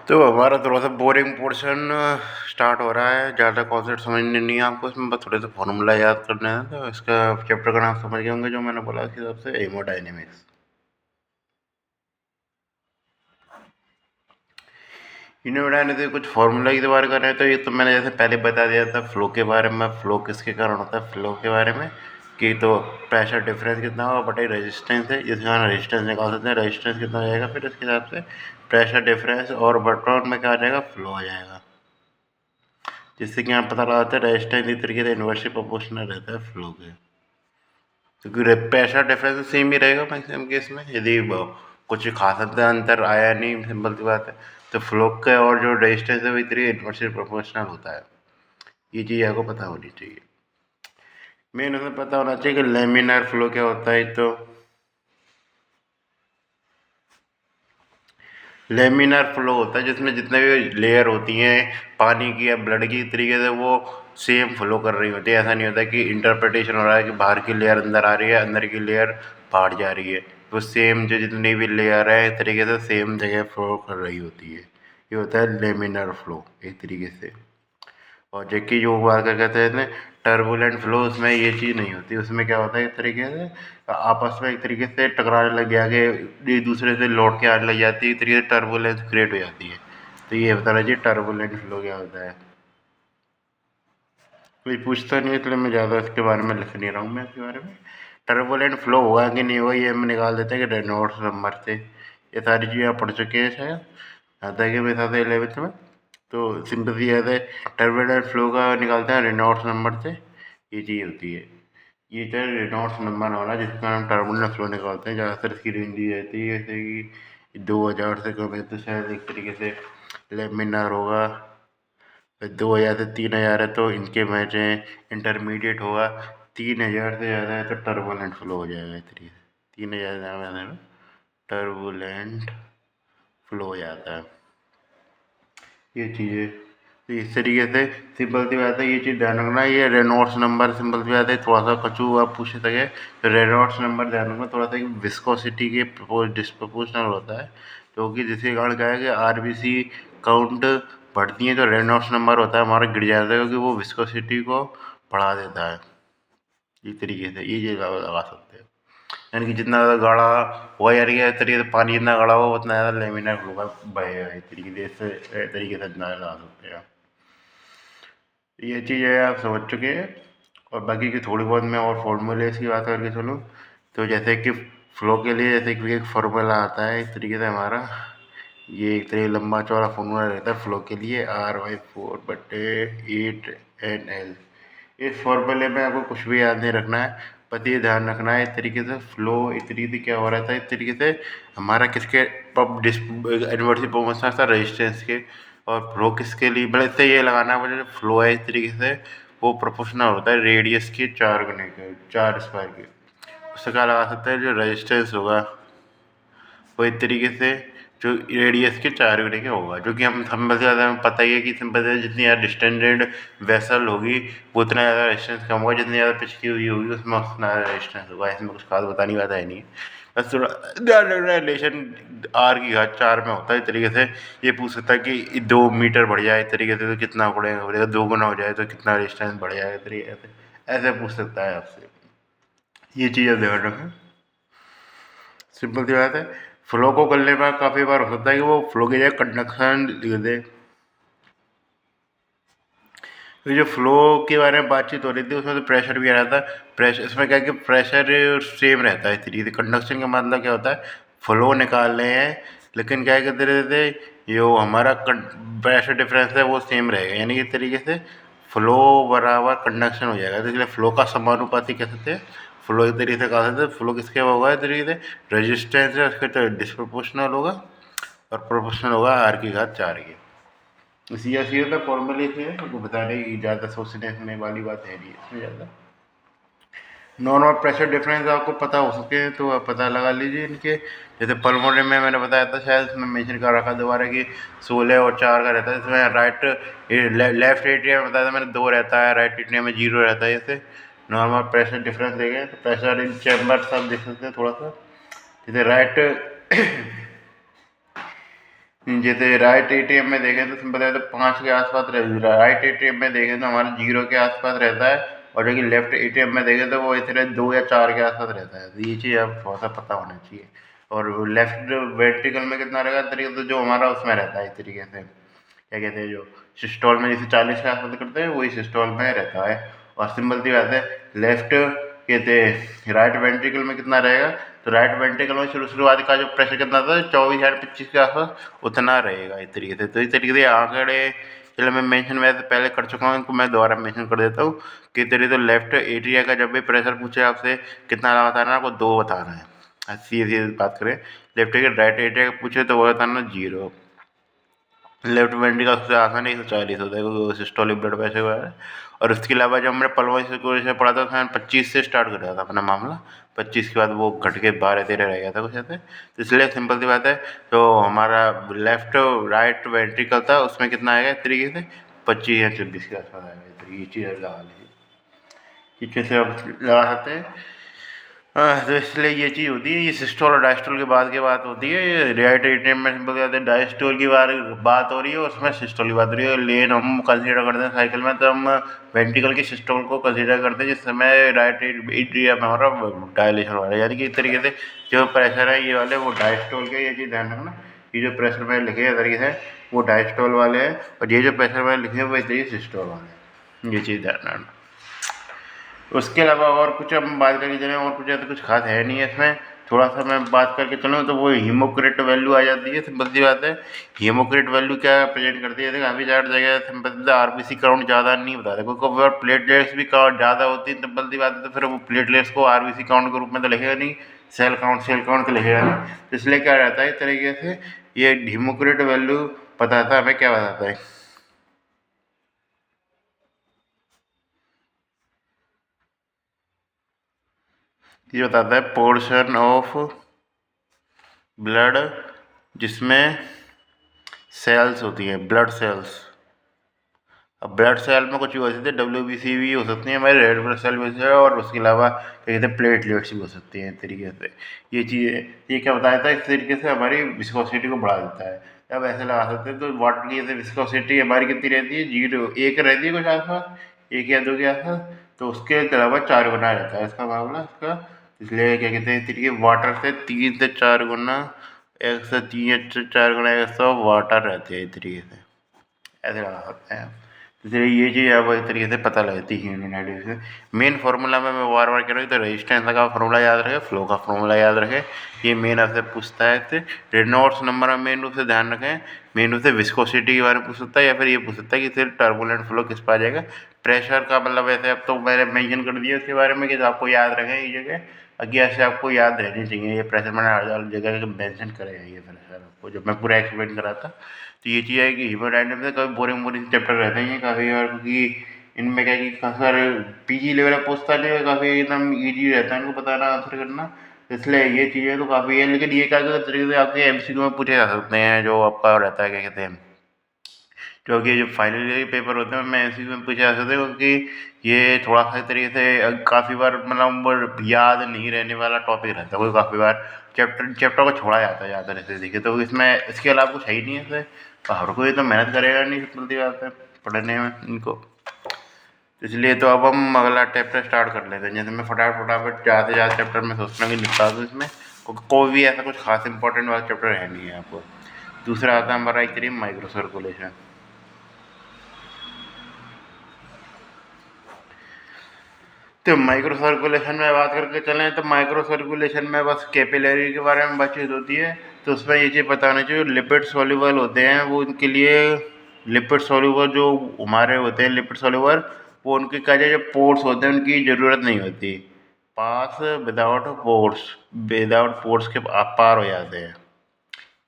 तो हमारा थोड़ा सा बोरिंग पोर्शन स्टार्ट हो रहा है। ज़्यादा कॉन्सेप्ट समझने नहीं है आपको, इसमें बस थोड़े से फॉर्मूला याद करना है। तो इसका चैप्टर का नाम समझ गए होंगे जो मैंने बोला, उसके हिसाब से हेमोडायनेमिक्स। हेमोडायनेमिक्स कुछ फॉर्मूला की बात कर रहे हैं, तो ये तो मैंने जैसे पहले बता दिया था फ्लो के बारे में। फ्लो किसके कारण होता है, फ्लो के बारे में कि तो प्रेशर डिफरेंस कितना होगा बटे रेजिस्टेंस है, जिसका हम रेजिस्टेंस निकाल सकते हैं। रेजिस्टेंस कितना हो जाएगा, फिर उसके हिसाब से प्रेशर डिफरेंस और बटन में क्या आ जाएगा, फ्लो आ जाएगा। जिससे कि यहाँ पता लगाते हैं रेजिस्टेंस इस तरीके से इन्वर्सली प्रोपोर्शनल रहता है फ्लो के, क्योंकि प्रेशर डिफरेंस सेम ही रहेगा मैक्सिमम केस में। यदि कुछ खास अंतर आया नहीं, सिंपल सी बात है, तो फ्लो का और जो रेजिस्टेंस है वो इस तरीके इन्वर्सली प्रोपोर्शनल होता है। ये चीज़ आपको पता होनी चाहिए। मेन उसे पता होना चाहिए कि लेमिनार फ्लो क्या होता है। तो लेमिनार फ्लो होता है जिसमें जितने भी लेयर होती हैं पानी की या ब्लड की, तरीके से वो सेम फ्लो कर रही होती है। ऐसा नहीं होता कि इंटरप्रिटेशन हो रहा है कि बाहर की लेयर अंदर आ रही है, अंदर की लेयर बाहर जा रही है। वो सेम जो जितनी भी लेयर है इस तरीके से सेम जगह फ्लो कर रही होती है। ये होता है लेमिनार फ्लो एक तरीके से। और जबकि जो बात क्या कहते हैं टर्बुलेंट फ्लो, उसमें ये चीज़ नहीं होती। उसमें क्या होता है एक तरीके से आपस में एक तरीके से टकराने लग जाके एक दूसरे से लौट के आने लग जाती है, एक तरीके से टर्बुलेंस क्रिएट हो जाती है। तो ये बताना चाहिए टर्बुलेंट फ्लो क्या होता है। कोई पूछता नहीं है, इसलिए मैं ज़्यादा इसके बारे में लिख नहीं रहा हूँ। मैं इसके बारे में टर्बुलेंट फ्लो होगा कि नहीं होगा ये हम निकाल देते हैं कि रेनॉल्ड्स नंबर से। ये सारी चीज़ें आप पढ़ चुके हैं शायद, आता है कि मेरे साथ 11th में। तो सिंपल सी बात है, टर्बुलेंट फ्लो का निकालते हैं रेनॉल्ड्स नंबर से। ये चीज़ होती है, ये चाहे रेनॉल्ड्स नंबर वाला जिसका हम टर्बुलेंट फ्लो निकालते हैं। ज़्यादातर इसकी रेंज दी जाती है जैसे कि 2000 से कम है तो शायद एक तरीके से लेमिनार होगा, 2000 से 3000 है तो इनके मैच हैं इंटरमीडिएट होगा, 3000 से ज़्यादा है तो टर्बुलेंट फ्लो हो जाएगा। इस तरीके से 3000 से ज़्यादा में टर्बुलेंट फ्लो हो जाता है। ये चीज़ें तो इस तरीके से सिंपल सी बात है, ये चीज़ ध्यान रखना। ये रेनॉल्ड्स नंबर सिंपल सी बात है, थोड़ा सा कचू आप पूछ सके तो रेनॉल्ड्स नंबर ध्यान रखना थोड़ा सा विस्कोसिटी के डिस्प्रपोर्शनल होता है। क्योंकि जिसके कारण क्या है कि आरबीसी काउंट बढ़ती है तो रेनॉल्ड्स नंबर होता है हमारा गिर जाता है, क्योंकि वो विस्कोसिटी को बढ़ा देता है। इस तरीके से ये चीज़ लगा सकते हैं, यानी कि जितना ज़्यादा गाढ़ा होगा, यानी कि इस तरीके से पानी जितना गाढ़ा होगा उतना ज़्यादा लेमिनर फ्लो का बहेगा। इस तरीके से अंदाजा लगा सकते हैं। ये चीज़ें आप समझ चुके हैं। और बाकी की थोड़ी बहुत मैं और फॉर्मूलेस की बात करके चलूँ तो जैसे कि फ्लो के लिए जैसे कि एक फार्मूला आता है इस तरीके से हमारा, ये एक तरीके लंबा चौड़ा फार्मूला रहता है फ्लो के लिए, R/4/8 NL। इस फॉर्मूले में आपको कुछ भी याद नहीं रखना है, बस ये ध्यान रखना है इस तरीके से फ्लो इस तरीके से क्या हो रहा था। इस तरीके से हमारा किसके पब इन्वर्सली प्रोपोर्शनल था रेजिस्टेंस के, और फ्लो किसके लिए बड़े से ये लगाना है मुझे, फ्लो है इस तरीके से वो प्रोपोर्शनल होता है रेडियस के 4 गुने के, 4 स्क्वायर के। उससे क्या लगा सकते हैं, जो रेजिस्टेंस होगा वो इस तरीके से जो रेडियस के 4 गुने के होगा। जो कि हम बस ज़्यादा हमें पता ही है कि सिंपल से जितनी ज़्यादा डिस्टेंडेड वेसल होगी वो उतना ज़्यादा रेजिस्टेंस कम होगा, जितनी ज़्यादा पिचकी हुई होगी उसमें उतना ज़्यादा रेजिस्टेंस होगा। इसमें कुछ खास बताने की बात है नहीं, बस थोड़ा ध्यान रखना है। रिलेशन R⁴ में होता है इस तरीके से। ये पूछ सकता है कि 2 मीटर बढ़ जाए इस तरीके से तो कितना बढ़ेगा, 2 गुना हो जाए तो कितना रेजिस्टेंस बढ़ जाएगा, इस तरीके से ऐसे पूछ सकता है आपसे। ये चीज़ें ध्यान रखें, सिंपल सी बात है। फ्लो को करने में काफ़ी बार हो सकता है कि वो फ्लो की जगह कंडक्शन लिख दे। तो जो फ्लो के बारे में बातचीत हो रही थी उसमें तो प्रेशर भी आ रहा था। प्रेशर इसमें क्या है कि प्रेशर सेम रहता है इस तरीके से। कंडक्शन का मतलब क्या होता है, फ्लो निकाल रहे हैं लेकिन क्या है कि धीरे धीरे जो हमारा प्रेशर डिफरेंस है वो सेम रहेगा, यानी कि इस तरीके से फ्लो बराबर कंडक्शन हो जाएगा। तो इसलिए फ्लो का समानुपाती कह सकते हैं, फ्लो इस तरीके से कह सकते हैं। फ्लो किसके होगा इस तरीके से, रेजिस्टेंस है उसके तो डिस्प्रोपोर्शनल होगा और प्रोपोर्शनल होगा R⁴ के। सी एस सी होता फॉर्मूले से उनको बताने की ज़्यादा सोचने वाली बात है नहीं इसमें ज़्यादा। नॉर्मल प्रेशर डिफरेंस आपको पता हो सके तो आप पता लगा लीजिए इनके। जैसे पल्मोनरी में मैंने बताया था शायद, उसमें मेंशन कर रखा दोबारा कि 16 और 4 का रहता है। इसमें लेफ्ट एट्रियम में बताया था मैंने 2 रहता है, राइट एट्रियम में 0 रहता है। जैसे नॉर्मल प्रेशर डिफरेंस देखें तो प्रेशर इन चैम्बर आप देख सकते हैं थोड़ा सा। जैसे राइट जैसे राइट एटीएम में देखें तो सिंपल है तो 5 के आसपास राइट एटीएम में देखें तो हमारा 0 के आसपास रहता है, और जो कि लेफ्ट एटीएम में देखें तो वो इतने 2 या 4 के आसपास रहता है। तो ये चीज़ आप थोड़ा सा पता होना चाहिए। और लेफ्ट वेंट्रिकल में कितना रहेगा तरीके से, जो हमारा उसमें रहता है इस तरीके से, क्या कहते हैं, जो सिस्टोल में जैसे 40 के आसपास करते हैं वही सिस्टोल में रहता है। और सिंपल सी बात है, लेफ्ट कहते हैं राइट वेंट्रिकल में कितना रहेगा, तो राइट वेंट्रिकल में शुरुआत का जो प्रेशर कितना था 24/25 के आसपास उतना रहेगा इस तरीके से। तो इस तरीके से आंकड़े चलो मैं मेंशन वैसे पहले कर चुका हूँ, इनको मैं दोबारा मेंशन कर देता हूँ कि तरीके से लेफ्ट एट्रिया का जब भी प्रेशर पूछे आपसे कितना बताना है, आपको 2 बताना है। सीधी बात करें, लेफ्ट के राइट एट्रिया का पूछे तो वो बताना 0। लेफ्ट वेंट्रिकल का सबसे आसान है 140 होता है क्योंकि वो सिस्टोलिक ब्लड प्रेशर हुआ है। और उसके अलावा जब हमने पल्मोनरी सर्कुलेशन पढ़ा था उसमें 25 से स्टार्ट कर रहा था अपना मामला, 25 के बाद वो घट के 12-13 रह गया था कुछ ऐसे। तो इसलिए सिंपल सी बात है, तो हमारा लेफ्ट राइट वेंट्रिकल था उसमें कितना आएगा इस तरीके से 25 या 26 के आसपास आएगा। तो ये चीज़ लगा लीजिए, इस से आप लगा सकते हैं। हाँ, तो इसलिए ये चीज़ होती है, ये सिस्टोल और डायस्टोल के बाद की बात होती है। ये राइट एट्रियम में सिंपल कहते हैं डायस्टोल की बात हो रही है और उसमें सिस्टोल की बात हो रही है। लेन हम कंसीडर करते हैं साइकिल में तो हम वेंट्रिकल की सिस्टोल को कंसीडर करते हैं, जिस समय राइट एट्रियम में हमारा डायलेशन हो रहा है, यानी कि इस तरीके से जो प्रेशर है ये वाले वो डायस्टोल के, ये चीज़ ध्यान रखना। ये जो प्रेशर में लिखे हैं तरीके से वो डायस्टोल वाले हैं, और ये जो प्रेशर में लिखे हैं वो इस तरीके सिस्टोल वाले हैं। ये चीज़ ध्यान रखना। उसके अलावा और कुछ हम बात करके चलें, और कुछ ऐसा कुछ खास है नहीं है इसमें। थोड़ा सा मैं बात करके चलूँ तो वो हीमोक्रेट वैल्यू आ जाती है। सिंपल सी बात है, हीमोक्रेट वैल्यू क्या प्रेजेंट करती है, काफ़ी ज़्यादा जगह सिंपल सी आरबीसी काउंट ज़्यादा नहीं बताता, क्योंकि अगर प्लेटलेट्स भी काउंट ज़्यादा होती है सिंपल सी बात है, तो फिर वो प्लेटलेट्स को आरबीसी काउंट के रूप में तो लिखेगा नहीं, सेल काउंट तो लिखेगा नहीं। तो इसलिए क्या रहता है इस तरीके से, ये हीमोक्रेट वैल्यू बताता है हमें, क्या बताता है, ये बताता है पोर्शन ऑफ ब्लड जिसमें सेल्स होती हैं, ब्लड सेल्स। अब ब्लड सेल में कुछ भी हो सकते हैं, WBC भी हो सकती हैं हमारे, रेड ब्लड सेल भी हो सकते हैं, और उसके अलावा क्या कहते हैं प्लेटलेट्स भी हो सकती हैं इस तरीके से। ये चीज़ें ये क्या बताता है, इस तरीके से हमारी विस्कोसिटी को बढ़ा देता है। अब ऐसे लगा सकते हैं, तो वाटर की जैसे विस्कोसिटी हमारी कितनी रहती है, 0 1 रहती है कुछ आसपास, 1 या 2 के आसपास, तो उसके अलावा 4 गुना रहता है इसका मामला इसका। इसलिए क्या कहते हैं इस तरीके वाटर से 3 से 4 गुना, 1 से 3 से 4 गुना 100 वाटर रहते हैं इस तरीके से, ऐसे लगा सकते हैं। इसलिए ये चीज़ अब इस तरीके से पता लगती है यूनिनाइटेड से। मेन फार्मूला में मैं बार बार कह रहा हूँ, तो रेजिस्टेंस का फार्मूला याद रखें, फ्लो का फार्मूला याद रखें, ये मेन आपसे पूछता है। इससे रेनॉल्ड्स नंबर में मेन रूप से ध्यान रखें, मेन रूप से विस्कोसिटी के बारे में पूछ सकता है, या फिर ये पूछ सकता है कि सिर्फ टर्बुलेंट फ्लो किस पर आ जाएगा। प्रेशर का मतलब ऐसे अब तो मैंने मेंशन कर दिया उसके बारे में कि आपको याद रखें ये जगह, आगे ऐसे आपको याद रहनी चाहिए ये प्रेशर, मैंने हर जगह मेंशन करे हैं ये प्रेशर आपको जब मैं पूरा एक्सप्लेन करा था। तो ये चीज़ है कि हीमोडायनामिक्स में काफ़ी बोरिंग बोरिंग चैप्टर रहते हैं काफ़ी, और क्योंकि इनमें क्या है कि काफ़ी सारे PG लेवल का पूछता नहीं है, काफ़ी एकदम ईजी रहता है इनको बताना आंसर करना। इसलिए ये चीज़ें तो काफ़ी है, लेकिन ये क्या तरीके से आपके MCQ में पूछे जा सकते हैं, जो आपका रहता है क्या कहते हैं, क्योंकि जो फाइनल ईयर के पेपर होते हैं उनमें MCQ में पूछे जा सकते हैं, क्योंकि ये थोड़ा सा तरीके से काफ़ी बार मतलब याद नहीं रहने वाला टॉपिक रहता है, कोई काफ़ी बार चैप्टर को छोड़ा जाता है ज़्यादातर ऐसे देखिए, तो इसमें इसके अलावा कुछ है ही नहीं है। तो हर कोई तो मेहनत करेगा नहीं सिंपल बात है पढ़ने में इनको। इसलिए तो अब हम अगला चैप्टर स्टार्ट कर लेते हैं, जैसे मैं फटाफट ज़्यादा से ज़्यादा चैप्टर में सोचना कि निपटा दूँ इसमें, कोई भी ऐसा कुछ खास इंपॉर्टेंट वाला चैप्टर है नहीं है आपको। दूसरा आता है हमारा एक तरीके माइक्रो सर्कुलेशन। तो माइक्रो सर्कुलेशन में बात करके चलें तो माइक्रो सर्कुलेशन में बस कैपिलरी के बारे में बातचीत होती है। तो उसमें ये चीज़ बताना चाहिए, लिपिड सॉल्युबल होते हैं वो, उनके लिए लिपिड सॉल्युबल जो हमारे होते हैं लिपिड सॉल्युबल, वो उनके क्या जो पोर्स होते हैं उनकी ज़रूरत नहीं होती, पास विदाउट पोर्स के आप पार हो जाते हैं।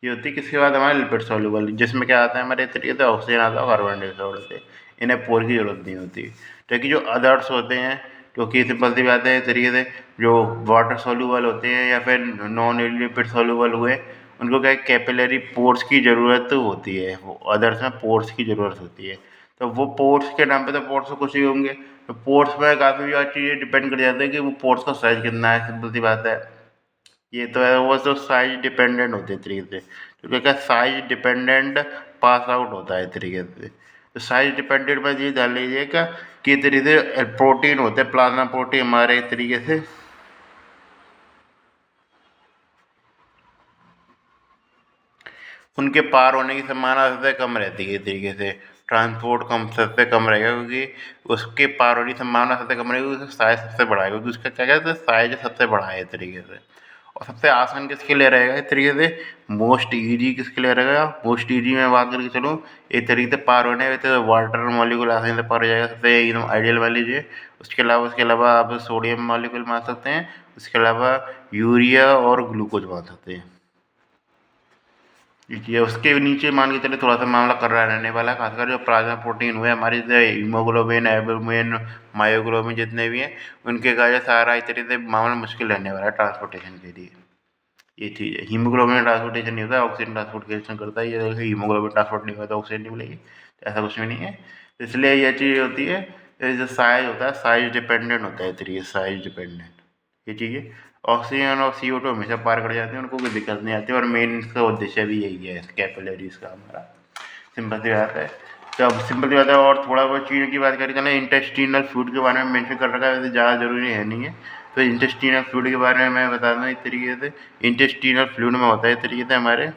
ये होती है किसके बाद हमारे लिपिड सॉल्युबल, जिसमें क्या आता है हमारे तरीके से ऑक्सीजन आता है, कार्बन डाइऑक्साइड होते हैं, इन्हें पोर की जरूरत नहीं होती। लेकिन जो अदर्स होते हैं, क्योंकि सिंपल सी बात है तरीके से जो वाटर सॉल्युबल होते हैं या फिर नॉन लिपिड सॉल्युबल हुए, उनको क्या कैपिलरी पोर्स की ज़रूरत होती है, वो अदर्स में पोर्स की ज़रूरत होती है। तो वो पोर्स के नाम पे तो पोर्स तो कुछ ही होंगे, तो पोर्स में काफ़ी ज़्यादा चीज़ें डिपेंड कर जाती है कि वो पोर्स का साइज कितना है, सिंपल सी बात है। ये तो है, वो तो साइज डिपेंडेंट होते हैं तरीके से। तो क्या साइज डिपेंडेंट पास आउट होता है इस तरीके से। तो साइज डिपेंडेंट में ये जान लीजिएगा कि इस तरीके से प्रोटीन होते हैं, प्लाज्मा प्रोटीन हमारे इस तरीके से उनके पार होने की संभावना सबसे कम रहती है। इस तरीके से ट्रांसपोर्ट कम सबसे कम रहेगा, क्योंकि उसके पार होने की संभावना सबसे कम रहेगी, उसका साइज सबसे बड़ा है, क्योंकि उसका क्या कहते हैं साइज सबसे बड़ा है इस तरीके से। और सबसे आसान किसके लिए रहेगा इस तरीके से, मोस्ट ईजी किसके लिए रहेगा, मोस्ट ईजी में बात करके चलूँ एक तरीके से पार होने में, तो वाटर मॉलिक्यूल आसानी से पार हो जाएगा, सबसे एकदम आइडियल मान लीजिए। उसके अलावा आप सोडियम मॉलिक्यूल मान सकते हैं, उसके अलावा यूरिया और ग्लूकोज मान सकते हैं। ये उसके नीचे मान के चले थोड़ा सा मामला कर रहा रहने वाला है, खासकर जो प्लाज्मा प्रोटीन हुए हमारे, जैसे हीमोग्लोबिन, एल्बुमिन, मायोग्लोबिन जितने भी हैं, उनके का जो सारा इस तरीके से मामला मुश्किल रहने वाला है ट्रांसपोर्टेशन के लिए। ये चीज़ है, हीमोग्लोबिन ट्रांसपोर्टेशन नहीं होता, ऑक्सीजन ट्रांसपोर्टेशन करता है। ये देखो हीमोग्लोबिन ट्रांसपोर्ट नहीं होगा तो ऑक्सीजन नहीं मिलेगी, तो ऐसा कुछ भी नहीं है। इसलिए ये चीज़ होती है, ये जो साइज होता है साइज डिपेंडेंट होता है, तरीके साइज डिपेंडेंट ये चीज़ें। ऑक्सीजन और CO2 हमेशा पार कर जाते हैं, उनको कोई दिक्कत नहीं आती, और मेन इसका उद्देश्य भी यही है कैपिलरीज का हमारा। सिंपल सी बात है। तो अब सिंपल सी बात है, और थोड़ा बहुत चीज़ों की बात करें चलें, इंटेस्टिनल फ्लूइड के बारे में मेंशन कर रखा है, वैसे ज़्यादा जरूरी है नहीं है। तो इंटेस्टिनल फ्लूइड के बारे में मैं बता दूँ इस तरीके से, इंटेस्टिनल फ्लूइड में होता है इस तरीके से हमारे,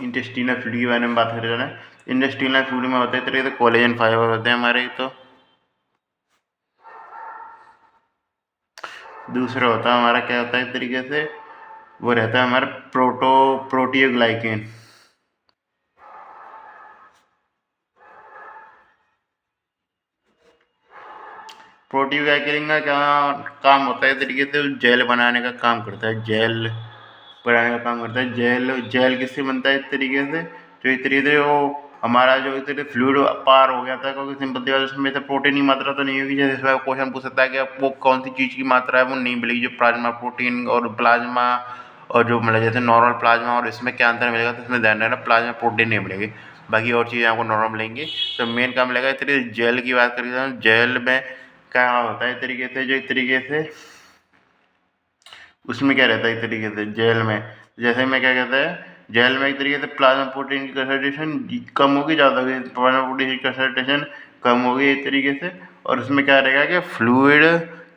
इंटेस्टिनल फ्लूइड के बारे में बात करें चलें, इंटेस्टिनल फ्लूइड में होता है इस तरीके से कोलेजन फाइबर होते हैं हमारे। तो दूसरा होता है हमारा, क्या होता है इस तरीके से, वो रहता है हमारा प्रोटियोग्लाइकेन। प्रोटीओग्लाइकेन का क्या काम होता है इस तरीके से, जेल बनाने का काम करता है, जेल बनाने का काम करता है। जेल जेल किससे बनता है इस तरीके से, तो इस तरीके से वो हमारा जो इस तरीके फ्लूइड पार हो गया था, क्योंकि सिंपल सी बात है, उसमें से प्रोटीन की मात्रा तो नहीं होगी। जैसे इसमें क्वेश्चन पूछ सकता है कि आपको कौन सी चीज़ की मात्रा है वो नहीं मिलेगी, जो प्लाज्मा प्रोटीन और प्लाज्मा और जो मतलब जैसे नॉर्मल प्लाज्मा और इसमें क्या अंतर मिलेगा, तो इसमें ध्यान रखना प्लाज्मा प्रोटीन नहीं मिलेगी, बाकी और चीज़ें आपको नॉर्मल मिलेंगी। तो मेन काम मिलेगा इस तरीके जेल की बात करें, जेल में क्या होता है इस तरीके से, जो इस तरीके से उसमें क्या रहता है इस तरीके से जेल में, जैसे में क्या कहता है, जेल में एक तरीके से प्लाज्मा प्रोटीन की कंसनट्रेशन कम होगी, ज़्यादा होगी, प्लाज्मा प्रोटीन की कंसनट्रेशन कम होगी एक तरीके से। और उसमें क्या रहेगा कि फ्लूइड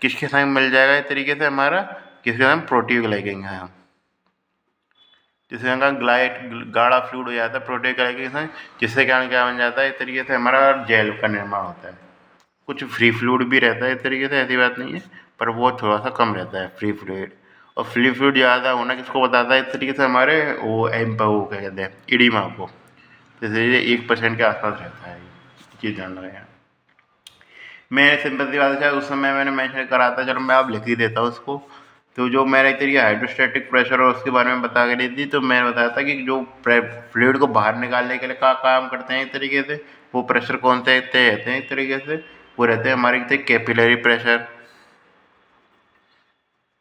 किसके साथ मिल जाएगा इस तरीके से हमारा, किसके साथ, प्रोटीओग्लाइकेन है, जिससे का ग्लाइट गाढ़ा फ्लूइड हो जाता है प्रोटीओग्लाइकेन के साथ, जिससे क्या बन जाता है इस तरीके से हमारा जेल का निर्माण होता है। कुछ फ्री फ्लूइड भी रहता है इस तरीके से, ऐसी बात नहीं है, पर वो थोड़ा सा कम रहता है फ्री फ्लूइड। और फ्री फ्लूइड ज़्यादा होना किसको बताता है इस तरीके से, हमारे वो वो क्या कहते हैं, इडीमा को। जैसे ये 1% के आसपास रहता है, ये चीज़ ध्यान रखें। मैं सिंपल सी बात है, उस समय मैंने मेंशन करा था, चलो मैं अब लिख ही देता हूँ उसको। तो जो मैंने एक तरीके हाइड्रोस्टैटिक प्रेशर और उसके बारे में बता के दी थी, तो मैंने बताया था कि जो फ्लूइड को बाहर निकालने के लिए का काम करते हैं इस तरीके से, वो प्रेशर कौन से रहते हैं इस तरीके से, वो रहते हैं हमारे कैपिलरी प्रेशर।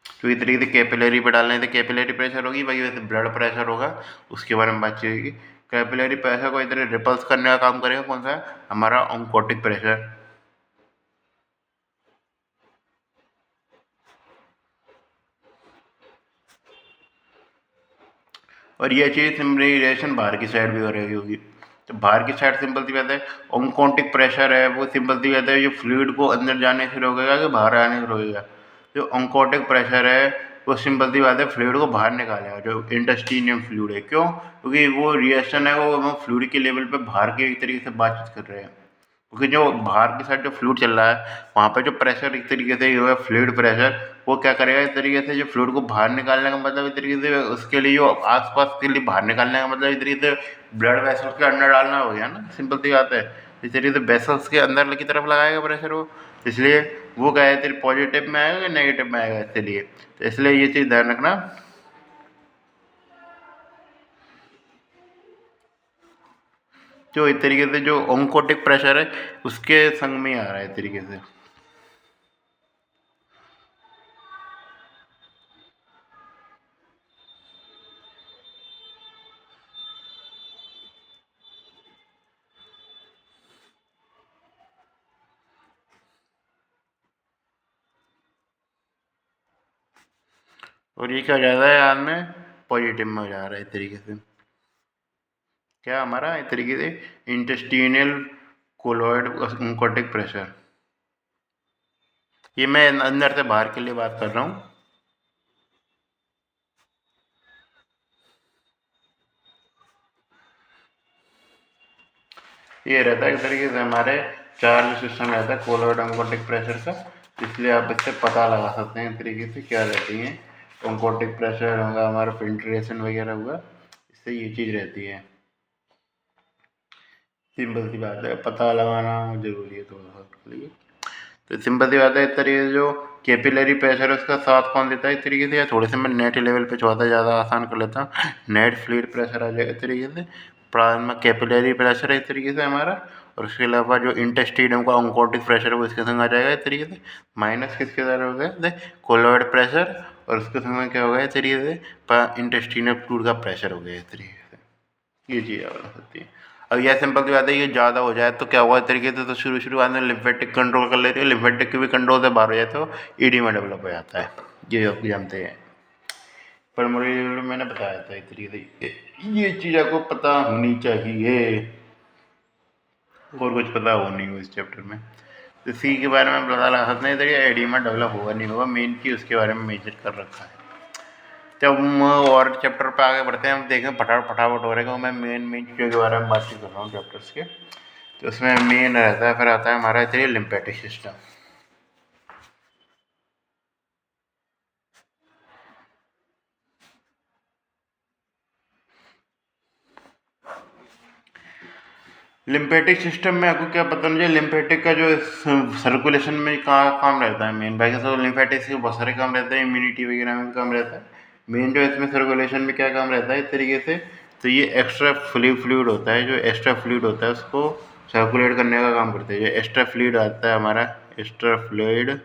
तो इस तरीके से कैपिलरी पे डालने से कैपिलरी प्रेशर होगी, वही वैसे ब्लड प्रेशर होगा, उसके बारे में बातचीत होगी। कैपिलरी प्रेशर को इधर रिपल्स करने का काम करेगा कौन सा, हमारा ऑन्कोटिक प्रेशर। और ये चीज़ सिंपली रिएक्शन बाहर की साइड भी हो रही होगी। तो बाहर की साइड सिंपल सी बात है, ऑन्कोटिक प्रेशर है वो सिंपल सी बात है, जो फ्लूइड को अंदर जाने से रोकेगा कि बाहर आने से रोकेगा। जो ऑन्कोटिक प्रेशर है वो सिंपल सी बात है फ्लूइड को बाहर निकालेगा, जो इंटेस्टिनियम फ्लूइड है। क्यों, क्योंकि वो रिएक्शन है वो फ्लूइड के लेवल पे बाहर के एक तरीके से बातचीत कर रहे हैं, क्योंकि जो बाहर की साइड जो फ्लूइड चल रहा है वहाँ पे जो प्रेशर एक तरीके से जो है फ्लूइड प्रेशर, वो क्या करेगा इस तरीके से, जो फ्लूइड को बाहर निकालने का मतलब इस तरीके से, उसके लिए जो आसपास के लिए बाहर निकालने का मतलब इस तरीके से ब्लड वेसल्स के अंदर डालना हो गया ना, सिंपल सी बात है। इस तरीके से वेसल्स के अंदर की तरफ लगाएगा प्रेशर वो, इसलिए वो क्या है तेरे पॉजिटिव में आएगा या नेगेटिव में आएगा, इसलिए तो इसलिए ये चीज़ ध्यान रखना। जो इस तरीके से जो ओंकोटिक प्रेशर है उसके संग में ही आ रहा है इस तरीके से। और ये क्या हो जाता है बाद में पॉजिटिव में हो जा रहा है इस तरीके से। क्या हमारा इस तरीके से इंटेस्टिनल कोलॉइड ऑन्कोटिक प्रेशर। ये मैं अंदर से बाहर के लिए बात कर रहा हूँ। ये रहता है इस तरीके से हमारे चार्ज सिस्टम रहता है कोलॉइड ऑन्कोटिक प्रेशर का, इसलिए आप इससे पता लगा सकते हैं इस तरीके से क्या रहती है। ऑन्कोटिक प्रेशर होगा हमारा, फिल्ट्रेशन वगैरह हुआ, इससे ये चीज़ रहती है। सिंपल सी बात है, पता लगाना जरूरी है थोड़ा सा उसके लिए। तो सिंपल सी बात है, इस तरीके से जो कैपिलरी प्रेशर है उसका साथ कौन देता है इस तरीके से, या थोड़े से मैं नेट लेवल पे छोटा ज़्यादा आसान कर लेता हूँ। नेट फ्लूइड प्रेशर आ जाएगा इस तरीके से, प्लाज्मा कैपिलरी प्रेशर है इस तरीके से हमारा, और उसके अलावा जो इंटेस्टिनम का ऑन्कोटिक प्रेशर है वो इसके संग आ जाएगा इस तरीके से। माइनस किसके द्वारा हो गया, कोलॉइड प्रेशर, और उसके संग क्या होगा इस तरीके से इंटेस्टिनल फ्लूइड का प्रेशर हो गया इस तरीके से। ये चीज़ हो सकती है। अब यह सिंपल सी बात है, ये ज़्यादा हो जाए तो क्या हुआ इस तरीके से, तो शुरुआत में लिम्फेटिक कंट्रोल कर लेते हैं, लिम्फेटिक के भी कंट्रोल से बाहर हो जाए तो ईडीमा डेवलप हो जाता है, ये आप जानते हैं। पर मुझे मैंने बताया था इस तरीके से ये चीज़ आपको पता होनी चाहिए, और कुछ पता हो नहीं हो इस चैप्टर में। तो सी के बारे में पता लगा सकते हैं तरीके एडिमा डेवलप होगा नहीं होगा, मेन चीज़ उसके बारे में मेजर कर रखा है। जब हम और चैप्टर पे आगे बढ़ते हैं, हम देखें फटाफट हो रहेगा, मैं मेन मेन चीज़ों के बारे में बातचीत कर रहा हूँ चैप्टर्स के। तो उसमें मेन रहता है, फिर आता है हमारा चलिए लिम्फेटिक सिस्टम। लिम्फेटिक सिस्टम में आपको क्या पता नहीं, लिम्फेटिक का जो सर्कुलेशन में कहाँ काम रहता है मेन, बाकी सब लिम्फेटिक्स के बहुत सारे काम रहते हैं, इम्यूनिटी वगैरह में भी काम रहता है। मेन जो इसमें सर्कुलेशन में क्या काम रहता है इस तरीके से, तो ये एक्स्ट्रा फ्लूइड होता है, जो एक्स्ट्रा फ्लूइड होता है उसको सर्कुलेट करने का काम करते हैं। जो एक्स्ट्रा फ्लूइड आता है हमारा, एक्स्ट्रा फ्लूइड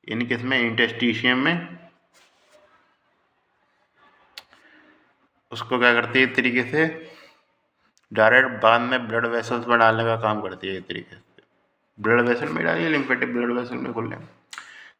इन किसमें, इंटेस्टिशियम में, उसको क्या करती है इस तरीके से डायरेक्ट बाद में ब्लड वेसल्स में डालने का काम करती है इस तरीके से। ब्लड वेसल में डालिए, लिम्फेटिक ब्लड वेसल में खोलने में।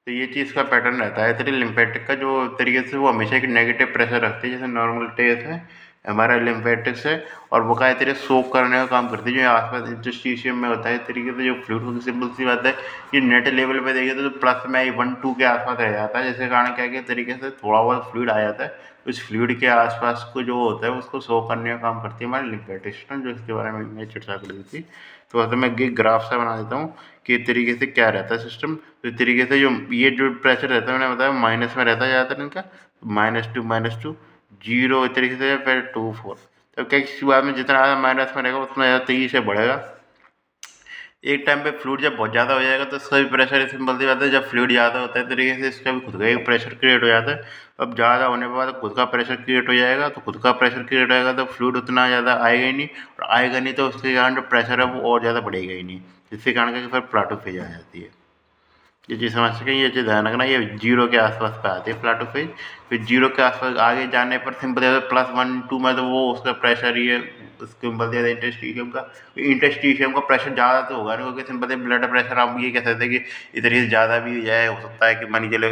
तो ये चीज़ का पैटर्न रहता है। तेरी लिम्फेटिक का जो तरीके से वो हमेशा एक नेगेटिव प्रेशर रखती है, जैसे नॉर्मल टेस है हमारा लिम्फेटिक्स है, और वो क्या है तेरे सोक करने का काम करती है जो आसपास इंटरस्टिशियम में होता है इस तरीके से जो फ्लूइड होगी। सिंपल सी बात है, ये नेट लेवल पे देखिए तो प्लस में 1-2 के आसपास रह जाता है, जिसके कारण क्या है तरीके से थोड़ा बहुत फ्लूइड आ जाता है, उस फ्लूइड के आसपास को जो होता है उसको सोक करने का काम करती है हमारी लिम्फेटिक सिस्टम, जो इसके बारे में मैं चर्चा कर दी थी। तो वैसे मैं एक ग्राफ सा बना देता हूँ कि इस तरीके से क्या रहता है सिस्टम। तो इस तरीके से जो ये जो प्रेशर रहता है मैंने बताया माइनस में रहता है ज़्यादातर इनका, -2 जीरो इस तरीके से, फिर 2 4। तो क्या शुरुआत में जितना ज़्यादा माइनस में रहेगा उतना ज़्यादा तेज़ी से बढ़ेगा। एक टाइम पे फ्लूइड जब बहुत ज़्यादा हो जाएगा तो इसका भी प्रेशर सिंपल सी बात है, जब फ्लूइड ज़्यादा होता है तरीके से इसका भी खुद का एक प्रेशर क्रिएट हो जाता है। अब ज़्यादा होने के बाद खुद का प्रेशर क्रिएट हो जाएगा, तो खुद का प्रेशर क्रिएट होएगा तो फ्लूइड उतना ज़्यादा आएगा ही नहीं, और आएगा नहीं तो उसके कारण जो प्रेशर है वो और ज़्यादा बढ़ेगा ही नहीं, जिसके कारण क्या फिर प्लाटो फेज आ जाती है। ये चीज़ समझ सकें, ये चीज़ ध्यान रखना, ये जीरो के आसपास पे आती है प्लाटो फेज। फिर जीरो के आसपास आगे जाने पर सिंपल +1-2 में तो वो उसका प्रेशर ही है, उसके ऊपर ज़्यादा इंटरेस्टिशियम का प्रेशर ज़्यादा तो होगा नहीं, क्योंकि सिंपल ब्लड प्रेशर आप ये कह सकते हैं कि इधर से ज़्यादा भी हो जाए, हो सकता है कि मान के चलो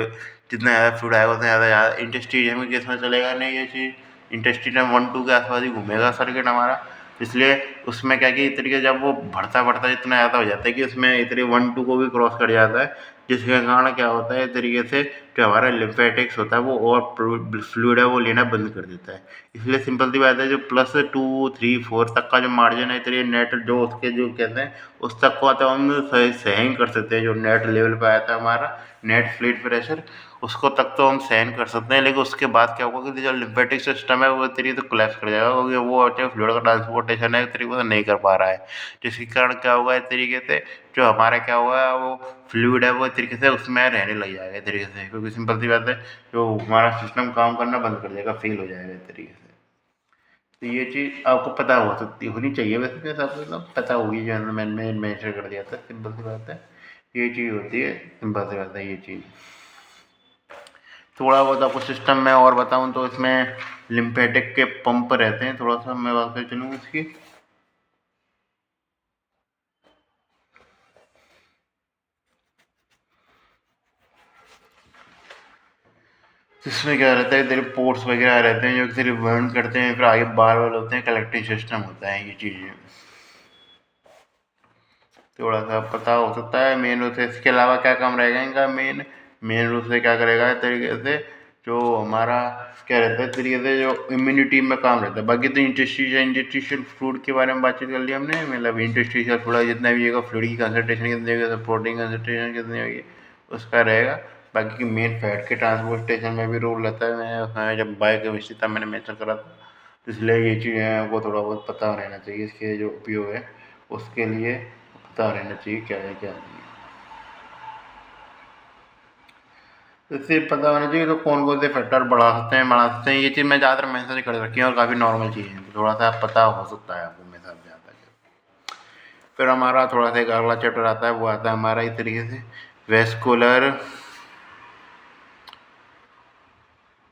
जितना ज़्यादा फ्लूइड आएगा उतना ज़्यादा इंटरेस्टिशियम के केस में चलेगा नहीं ये चीज़, इंटरेस्टिशियम 1-2 के आसपास ही घूमेगा सर्किट हमारा। इसलिए उसमें क्या कि इस तरीके जब वो बढ़ता इतना ज़्यादा हो जाता है कि उसमें इतने 1-2 को भी क्रॉस कर जाता है, जिसके कारण क्या होता है इस तरीके से जो हमारा लिम्फेटिक्स होता है वो और फ्लूइड है वो लेना बंद कर देता है। इसलिए सिंपल सी बात है, जो +2, 3, 4 तक का जो मार्जिन है इतनी नेट जो उसके जो कहते हैं उस तक को तो हम सहन कर सकते हैं, जो नेट लेवल पे आया था हमारा नेट फ्लूइड प्रेशर, उसको तक तो हम सहन कर सकते हैं। लेकिन उसके बाद क्या होगा कि जो लिम्फेटिक सिस्टम है वो तरीके से कोलैप्स कर जाएगा, क्योंकि वो फ्लूइड का ट्रांसपोर्टेशन है तरीके से नहीं कर पा रहा है, जिसके कारण क्या होगा इस तरीके से जो हमारा क्या हुआ वो फ्लूइड है वो एक तरीके से उसमें रहने लग जाएगा एक तरीके से, क्योंकि सिंपल सी बात है जो हमारा सिस्टम काम करना बंद कर देगा, फेल हो जाएगा इस तरीके से। तो ये चीज़ आपको पता हो सकती होनी चाहिए, वैसे मेरे हिसाब से तो पता होगी, जो मैंने मेंशन कर दिया था, सिंपल सी बात है ये चीज़ होती है, सिंपल सी बात है ये चीज़। थोड़ा बहुत आपको सिस्टम में और बताऊँ तो इसमें लिम्फेटिक के पंप रहते हैं, थोड़ा सा मैं बात कर चलूँ इसकी। जिसमें क्या रहता है, तेरे पोर्ट्स वगैरह रहते हैं जो तेरे बर्न करते हैं, फिर आगे बाल वाल होते हैं, कलेक्टिंग सिस्टम होता है ये चीज़ें। थोड़ा सा पता हो सकता है मेन रूप से। इसके अलावा क्या काम रहेगा इनका, मेन मेन रूप से क्या करेगा इस तरीके से, जो हमारा क्या रहता है इस तरीके से, जो इम्यूनिटी में काम रहता है। बाकी तो इंटस्टिशियल फ्लूइड के बारे में बातचीत कर ली हमने, मतलब इंटस्टिशियल फ्लूइड जितना भी होगा, फ्लूइड की कंसनट्रेशन कितनी होगी, प्रोटीन कंसनट्रेशन कितनी होगी, उसका रहेगा। बाकी की मेन फैट के ट्रांसपोर्टेशन में भी रोल रहता है। मैं उसमें जब बायोकेमिस्ट्री था मैंने मेंशन करा था, तो इसलिए ये चीज़ें आपको थोड़ा बहुत पता रहना चाहिए। इसके जो उपयोग है उसके लिए पता रहना चाहिए क्या है क्या नहीं है। इससे पता होना चाहिए तो कौन कौन से फैक्टर बढ़ा सकते हैं, ये चीज़ मैं ज़्यादातर मेंशन कर रखी है और काफ़ी नॉर्मल चीज़ है, तो थोड़ा सा पता हो सकता है आपको मेरे साथ ज़्यादा। फिर हमारा थोड़ा सा एक अगला चैप्टर आता है, वो आता है हमारा इस तरीके से वेस्कुलर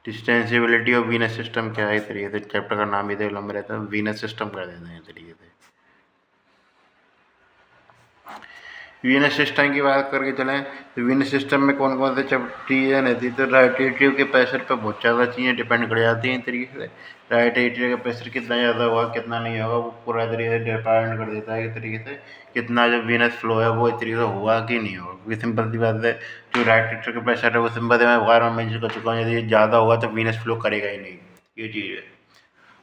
डिस्टेंसिबिलिटी ऑफ वीनस सिस्टम। क्या है इस तरीके से, चैप्टर का नाम ही तो लंबा रहता है, वीनस सिस्टम कर देते हैं इस तरीके से। वीनस सिस्टम की बात करके चलें तो वीनस सिस्टम में कौन कौन से चीज़ें रहती है, तो राइट एट्रियम के प्रेशर पर बहुत ज़्यादा चीज़ें डिपेंड कर जाती हैं इस तरीके से। राइट एट्रियम का प्रेशर कितना ज़्यादा होगा कितना नहीं होगा, वो पूरा तरीके से डिपेंड कर देता है इस तरीके से, कितना जो वीनस फ्लो है वो इस तरीके से हुआ कि नहीं होगा। क्योंकि सिंपल सी बात है, जो राइट एट्रियम का प्रेशर है वो सिंपल से मैं बार बार मेंशन कर चुका हूँ, यदि ज़्यादा होगा तो वीनस फ्लो करेगा ही नहीं, ये चीज़ है।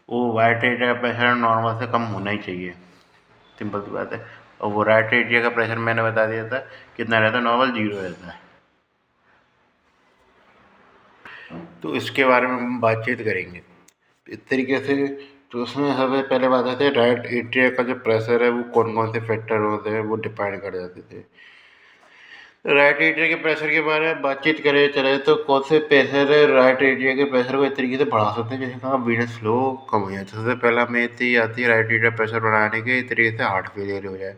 वो राइट एट्रियम का प्रेशर नॉर्मल से कम होना ही चाहिए, सिंपल सी बात है। और वो राइट एट्रिया का प्रेशर मैंने बता दिया था कितना रहता है, नॉर्मल 0 रहता है। तो इसके बारे में हम बातचीत करेंगे इस तरीके से। तो उसमें हमें पहले बात आती है राइट एट्रिया का जो प्रेशर है वो कौन कौन से फैक्टर होते हैं वो डिपेंड कर जाते थे। राइट एट्रिया के प्रेशर के बारे में बातचीत करें चले तो कौन से प्रेशर है राइट एट्रिया के प्रेशर को इस तरीके से बढ़ा सकते हैं जैसे कहा वीनस फ्लो कम हो जाए। सबसे पहला में इतनी आती है राइट एट्रिया प्रेशर बढ़ाने के, इस तरीके से हार्ट फेलियर हो जाए।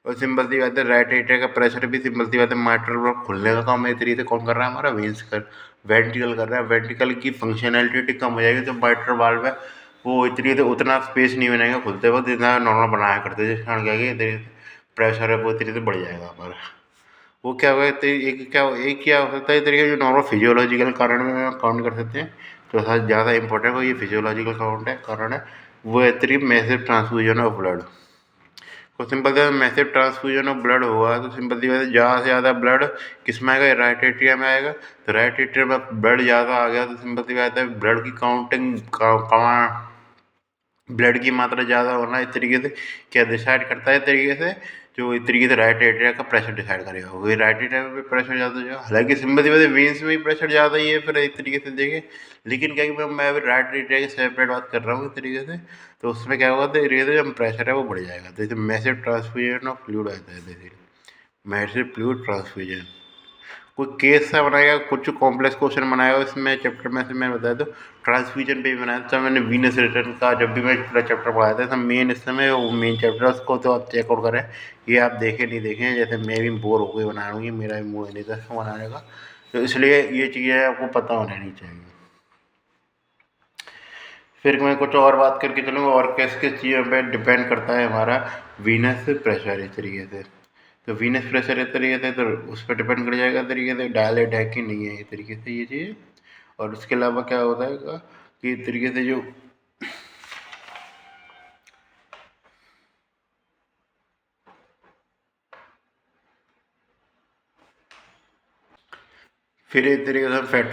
और सिंपल सी बात है, राइट एट्रिया का प्रेशर भी सिंपल सी बात है, माइट्रल वाल्व खुलने का काम इस तरीके से कौन कर रहा है, हमारा वेंस कर वेंट्रिकल कर रहा है। वेंट्रिकल की फंक्शनैलिटी कम हो जाएगी तो माइट्रल वाल्व है वो इस तरीके से उतना स्पेस नहीं बनाएगा खुलते वक्त जितना नॉर्मल बनाया करते हैं, जिस कारण क्या है प्रेशर है वो इस तरीके से बढ़ जाएगा हमारा। वो क्या हुआ तो एक क्या हो सकता है इस तरीके जो नॉर्मल फिजियोलॉजिकल कारण में काउंट कर सकते हैं, तो सबसे ज़्यादा इंपॉर्टेंट वो ये फिजियोलॉजिकल काउंट है कारण है, वो है तरीके मैसिव ट्रांसफ्यूजन ऑफ ब्लड। तो सिंपल सा मैसिव ट्रांसफ्यूजन ऑफ ब्लड हुआ तो सिंपल सी बात है ज़्यादा से ज़्यादा ब्लड किस में आएगा, राइट एट्रिया में आएगा। तो राइट एट्रिया में ब्लड ज़्यादा आ गया तो सिंपल सी बात है ब्लड की काउंटिंग ब्लड की मात्रा ज़्यादा होना इस तरीके से क्या डिसाइड करता है, इस तरीके से जो इस तरीके से राइट एट्रिया का प्रेशर डिसाइड करेगा, वही राइट एट्रिया में भी प्रेशर ज़्यादा हो जाएगा। हालांकि सिंपल सी बात है वेन्स में भी प्रेशर ज़्यादा ही है फिर एक तरीके से देखें, लेकिन क्या कि मैं अभी राइट एट्रिया की सेपरेट बात कर रहा हूँ इस तरीके से। तो उसमें क्या होगा तो तरीके से जो प्रेशर है वो बढ़ जाएगा, जैसे मैसिव ट्रांसफ्यूजन ऑफ फ्लूइड आता है, जैसे मैसिव फ्लूइड ट्रांसफ्यूजन। कोई केस सा बनाएगा, कुछ कॉम्प्लेक्स क्वेश्चन बनाएगा इसमें चैप्टर में से मैं बताया तो ट्रांसफ्यूजन पे भी बनाया था मैंने, वीनस रिटर्न का जब भी मैं पूरा चैप्टर पढ़ाया था मेन इस समय वो मेन चैप्टर उसको तो आप चेकआउट करें, ये आप देखें नहीं देखें, जैसे मैं भी बोर हो गई बना रहा हूँ, मेरा भी मूड नहीं था इसको बनाने का, तो इसलिए ये चीज़ें आपको पता होनी नहीं चाहिए। फिर मैं कुछ और बात करके चलूँगा और किस किस चीज़ों पे डिपेंड करता है हमारा वीनस प्रेशर इस तरीके से। तो वीनस प्रेशर इस तरीके से तो उस पर डिपेंड कर जाएगा तरीके से डायलेट है कि नहीं है इस तरीके से ये चीज़। और उसके अलावा क्या होता है कि इस तरीके से जो फिर इस तरीके से फैट